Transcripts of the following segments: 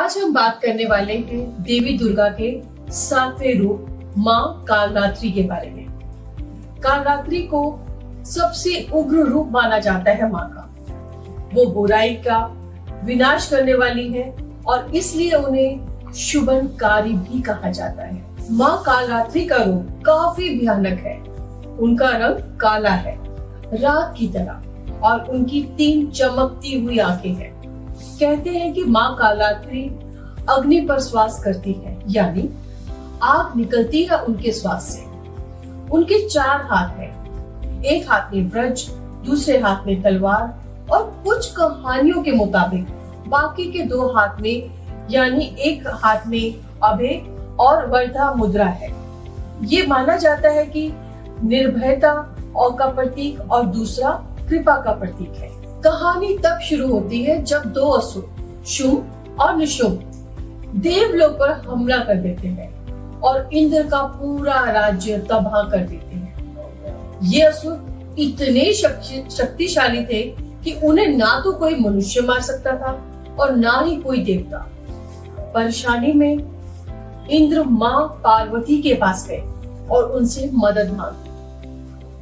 आज हम बात करने वाले हैं देवी दुर्गा के 7वें रूप माँ कालरात्रि के बारे में। कालरात्रि को सबसे उग्र रूप माना जाता है माँ का। वो बुराई का विनाश करने वाली है और इसलिए उन्हें शुभनकारी भी कहा जाता है। माँ कालरात्रि का रूप काफी भयानक है। उनका रंग काला है, रात की तरह, और उनकी 3 चमकती हुई आंखें हैं। कहते हैं कि माँ कालरात्रि अग्नि पर श्वास करती है, यानी आग निकलती है उनके श्वास से। उनके 4 हाथ हैं, एक हाथ में वज्र, दूसरे हाथ में तलवार और कुछ कहानियों के मुताबिक बाकी के 2 हाथ में, यानी एक हाथ में अभय और वर्धा मुद्रा है। ये माना जाता है कि निर्भयता और का प्रतीक और दूसरा कृपा का प्रतीक है। कहानी तब शुरू होती है जब 2 असुर शुंभ और निशुंभ देवलोक पर हमला कर देते हैं और इंद्र का पूरा राज्य तबाह कर देते हैं। ये असुर इतने शक्तिशाली थे कि उन्हें ना तो कोई मनुष्य मार सकता था और ना ही कोई देवता। परेशानी में इंद्र माँ पार्वती के पास गए और उनसे मदद मांगी।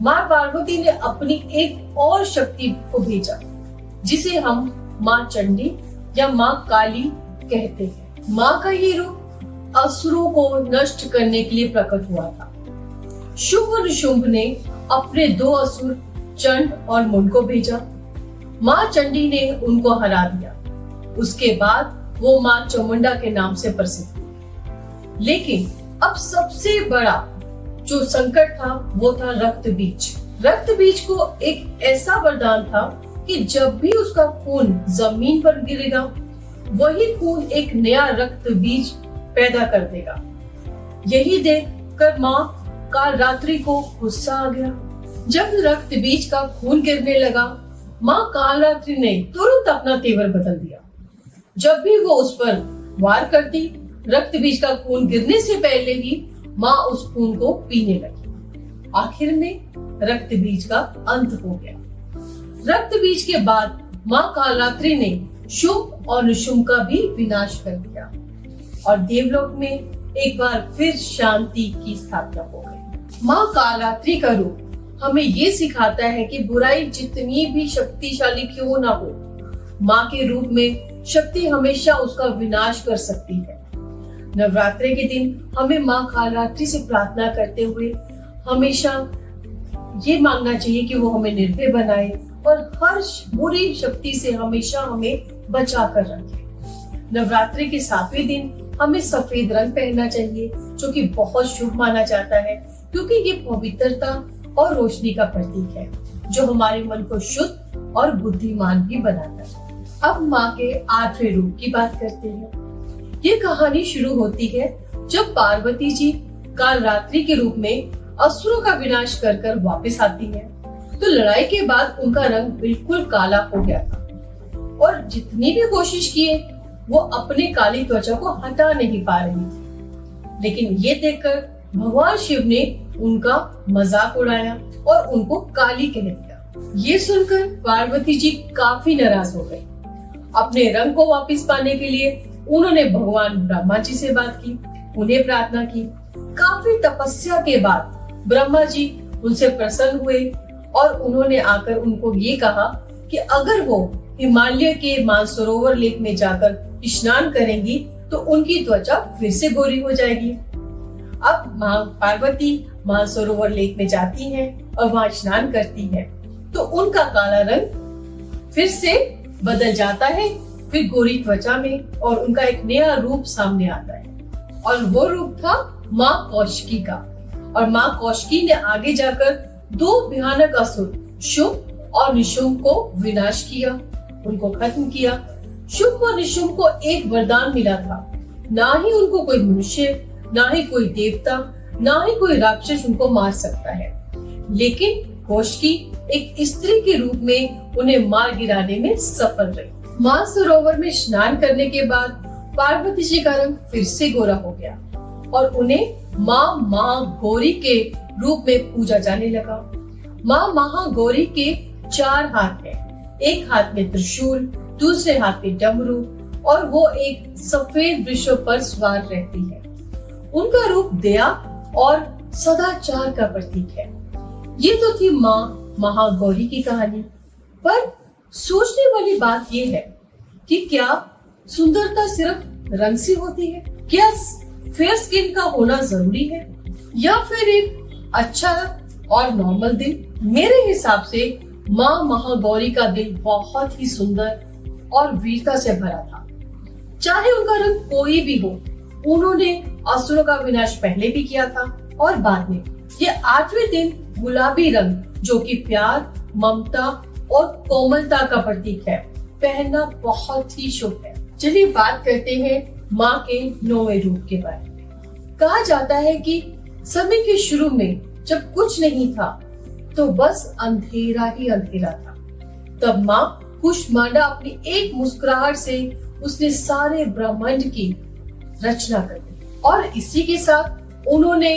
माँ पार्वती ने अपनी एक और शक्ति को भेजा, जिसे हम माँ चंडी या माँ काली कहते हैं। माँ का ये रूप असुरों को नष्ट करने के लिए प्रकट हुआ था। शुंभ और निशुंभ ने अपने 2 असुर चंड और मुंड को भेजा। माँ चंडी ने उनको हरा दिया। उसके बाद वो माँ चामुंडा के नाम से प्रसिद्ध हुई। लेकिन अब सबसे बड़ा जो संकट था वो था रक्त बीज। रक्त बीज को एक ऐसा वरदान था कि जब भी उसका खून जमीन पर गिरेगा, वही खून एक नया रक्त बीज पैदा कर देगा। यही देखकर माँ कालरात्रि को गुस्सा आ गया। जब रक्त बीज का खून गिरने लगा, माँ कालरात्रि ने तुरंत अपना तेवर बदल दिया। जब भी वो उस पर वार करती, रक्त बीज का खून गिरने से पहले ही माँ उस खून को पीने लगी। आखिर में रक्त बीज का अंत हो गया। रक्त बीज के बाद माँ कालरात्रि ने शुंभ और निशुंभ का भी विनाश कर दिया और देवलोक में एक बार फिर शांति की स्थापना हो गई। माँ कालरात्रि का रूप हमें ये सिखाता है कि बुराई जितनी भी शक्तिशाली क्यों ना हो, माँ के रूप में शक्ति हमेशा उसका विनाश कर सकती है। नवरात्रि के दिन हमें माँ कालरात्रि से प्रार्थना करते हुए हमेशा ये मांगना चाहिए कि वो हमें निर्भय बनाए और हर बुरी शक्ति से हमेशा हमें बचा कर रखे। नवरात्रि के 7वें दिन हमें सफेद रंग पहनना चाहिए, जो कि बहुत शुभ माना जाता है, क्योंकि ये पवित्रता और रोशनी का प्रतीक है, जो हमारे मन को शुद्ध और बुद्धिमान भी बनाता है। अब माँ के 8वें रूप की बात करते हैं। ये कहानी शुरू होती है जब पार्वती जी कालरात्रि के रूप में असुरों का विनाश कर कर वापस आती है। तो लड़ाई के बाद उनका रंग बिल्कुल काला हो गया था और जितनी भी कोशिश किए वो अपने काली त्वचा को हटा नहीं पा रही थी। लेकिन ये देखकर भगवान शिव ने उनका मजाक उड़ाया और उनको काली कह दिया। ये सुनकर पार्वती जी काफी नाराज हो गई। अपने रंग को वापस पाने के लिए उन्होंने भगवान ब्रह्मा जी से बात की, उन्हें प्रार्थना की। काफी तपस्या के बाद ब्रह्मा जी उनसे प्रसन्न हुए और उन्होंने आकर उनको ये कहा कि अगर वो हिमालय के मानसरोवर लेक में जाकर स्नान करेंगी तो उनकी त्वचा फिर से गोरी हो जाएगी। अब माँ पार्वती मानसरोवर लेक में जाती हैं और वहाँ स्नान करती हैं, तो उनका काला रंग फिर से बदल जाता है, फिर गोरी त्वचा में, और उनका एक नया रूप सामने आता है। और वो रूप था माँ कौशिकी का। और माँ कौशिकी ने आगे जाकर 2 भयानक असुर शुंभ और निशुंभ को विनाश किया, उनको खत्म किया। शुंभ और निशुंभ को एक वरदान मिला था, ना ही उनको कोई मनुष्य, ना ही कोई देवता, ना ही कोई राक्षस उनको मार सकता है। लेकिन कौशिकी एक स्त्री के रूप में उन्हें मार गिराने में सफल रही। मानसरोवर में स्नान करने के बाद पार्वती जी का रंग फिर से गोरा हो गया और उन्हें माँ महागौरी के रूप में पूजा जाने लगा। माँ महागौरी के 4 हाथ हैं, एक हाथ में त्रिशूल, दूसरे हाथ में डमरू और वो एक सफेद वृषभ पर सवार रहती है। उनका रूप दया और सदाचार का प्रतीक है। ये तो थी माँ महागौरी की कहानी, पर सोचने वाली बात ये है कि क्या सुंदरता सिर्फ रंग से होती है? क्या फेयर स्किन का होना जरूरी है, या फिर एक अच्छा और नॉर्मल दिल? मेरे हिसाब से माँ महागौरी का दिल बहुत ही सुंदर और वीरता से भरा था। चाहे उनका रंग कोई भी हो, उन्होंने असुरों का विनाश पहले भी किया था और बाद में। ये 8वें दिन गुलाबी रंग, जो कि प्यार, ममता और कोमलता का प्रतीक है, पहनना बहुत ही शुभ है। चलिए बात करते हैं माँ के 9वें रूप के बारे में। कहा जाता है कि समय के शुरू में जब कुछ नहीं था तो बस अंधेरा ही अंधेरा था, तब माँ कुष्मांडा अपनी एक मुस्कुराहट से उसने सारे ब्रह्मांड की रचना कर दी और इसी के साथ उन्होंने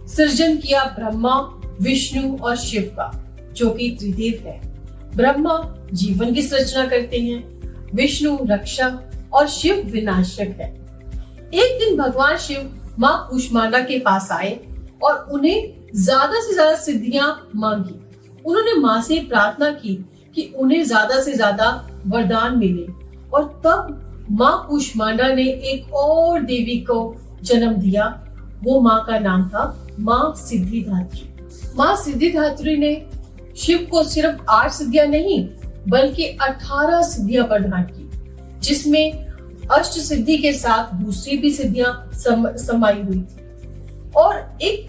सृजन किया ब्रह्मा, विष्णु और शिव का, जो कि त्रिदेव है। ब्रह्मा जीवन की सृजना करते हैं, विष्णु रक्षा और शिव विनाशक है। एक दिन भगवान शिव माँ कुष्मांडा के पास आए और उन्हें ज्यादा से ज्यादा सिद्धियां मांगी। उन्होंने माँ से प्रार्थना की कि उन्हें ज्यादा से ज्यादा वरदान मिले, और तब माँ कुष्मांडा ने एक और देवी को जन्म दिया। वो माँ का नाम था माँ सिद्धिदात्री। माँ सिद्धिदात्री ने शिव को सिर्फ 8 सिद्धियां नहीं बल्कि 18 सिद्धियां प्रदान की, जिसमें अष्ट सिद्धि के साथ दूसरी भी सिद्धियां समाई हुई थी। और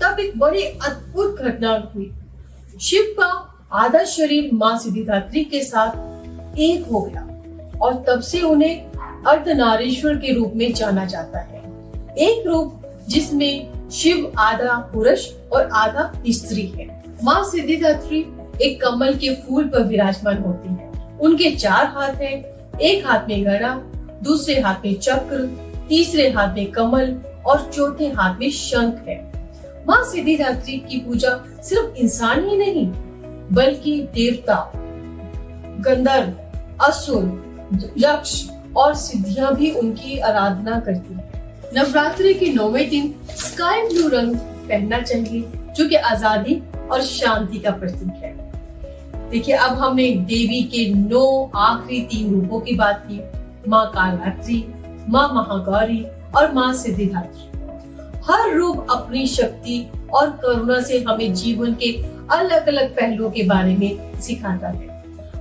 तब एक बड़ी अद्भुत घटना हुई। शिव का आधा शरीर माँ सिद्धिदात्री के साथ एक हो गया और तब से उन्हें अर्धनारीश्वर के रूप में जाना जाता है। एक रूप जिसमें शिव आधा पुरुष और आधा स्त्री है। माँ सिद्धिदात्री एक कमल के फूल पर विराजमान होती है। उनके 4 हाथ हैं, एक हाथ में गदा, दूसरे हाथ में चक्र, तीसरे हाथ में कमल और चौथे हाथ में शंख है। माँ सिद्धिदात्री की पूजा सिर्फ इंसान ही नहीं बल्कि देवता, गंधर्व, असुर, यक्ष और सिद्धियां भी उनकी आराधना करती है। नवरात्रि के 9वें दिन स्काई ब्लू रंग पहनना चाहिए, जो कि आजादी और शांति का प्रतीक है। देखिए, अब हमने देवी के 9 आखिरी 3 रूपों की बात की, माँ कालरात्रि, माँ महागौरी और माँ सिद्धिदात्री। हर रूप अपनी शक्ति और करुणा से हमें जीवन के अलग अलग पहलुओं के बारे में सिखाता है।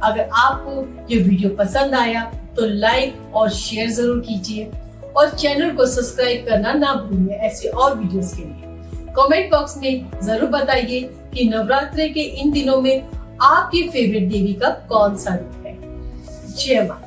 अगर आपको ये वीडियो पसंद आया तो लाइक और शेयर जरूर कीजिए और चैनल को सब्सक्राइब करना ना भूलिए ऐसे और वीडियोस के लिए। कमेंट बॉक्स में जरूर बताइए कि नवरात्रि के इन दिनों में आपकी फेवरेट देवी का कौन सा रूप है। जय माता।